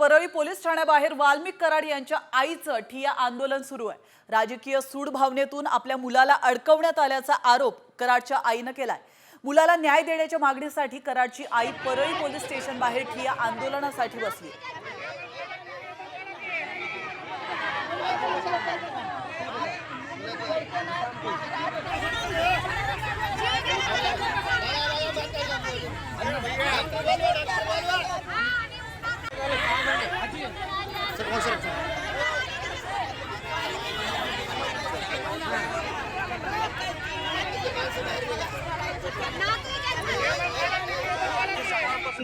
Parli police ठाण्याबाहेर Valmik Karad यांच्या आईचं ठिय्या आंदोलन सुरू आहे। राजकीय सूड भावनेतून आपल्या मुलाला अडकवण्यात आल्याचा आरोप कराडच्या आईने केलाय। मुलाला न्याय देण्याच्या मागणीसाठी कराडची आई परळी पोलीस स्टेशन बाहेर ठिय्या आंदोलनासाठी बसली।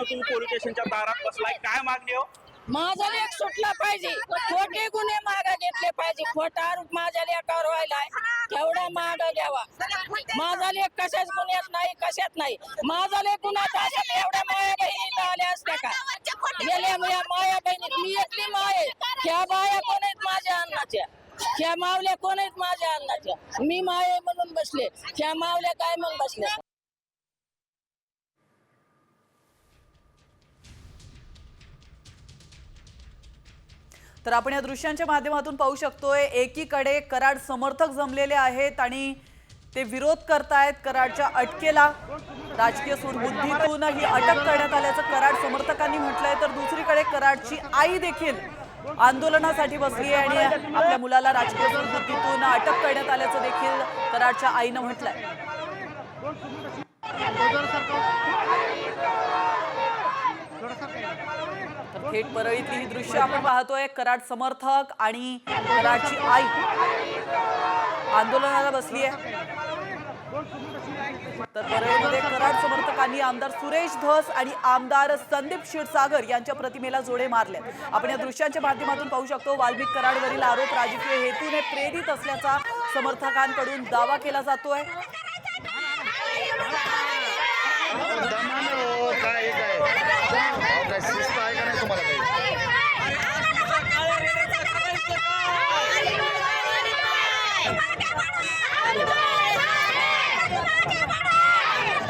तुम्ही पोलीस स्टेशनच्या दारात बसलाय, काय मागणी हो? माझा लेख सुटला पाहिजे, खोटे गुन्हे मागे घेतले पाहिजे। खोटा आरोप माझ्या लेखावर व्हायलाय, तेवढा मागे घ्यावा। माझा लेख कशाच गुन्ह्यात नाही, कशात नाही। माझा लेख गुन्ह्यात असेल एवढ्या माया बहिणी आल्या असत्या का? गेल्या माया बहिणीत मी एकली माय, त्या बाया कोण आहेत माझ्या अन्नाच्या, त्या मावल्या कोण आहेत माझ्या अन्नाच्या? मी माये म्हणून बसले, त्या मावल्या काय म्हणून बसल्या? तर आपण या दृश्यांच्या माध्यमातून पाहू शकतोय, एकीकडे कराड समर्थक जमलेले आहेत आणि ते विरोध करतायत कराडच्या अटकेला। राजकीय सूडबुद्धीतून ही अटक करण्यात आल्याचं कराड समर्थकांनी म्हटलंय, तर दुसरीकडे कराडची आई देखील आंदोलनासाठी बसली आहे आणि आपल्या मुलाला राजकीय सूडबुद्धीतून अटक करण्यात आल्याचं देखील कराडच्या आईने म्हटलंय। थेट परळीतली ही दृश्य आपण पाहतोय, कराड समर्थक आणि कराडची आई आंदोलनाला बसली आहे। तर परळीमध्ये कराड समर्थकांनी आमदार सुरेश धस आणि आमदार संदीप क्षीरसागर यांच्या प्रतिमेला जोडे मारले। आपण या दृश्यांच्या माध्यमातून पाहू शकतो, वाल्मिक कराडवरील आरोप राजकीय हेतूने प्रेरित असल्याचा समर्थकांकडून दावा केला जातोय।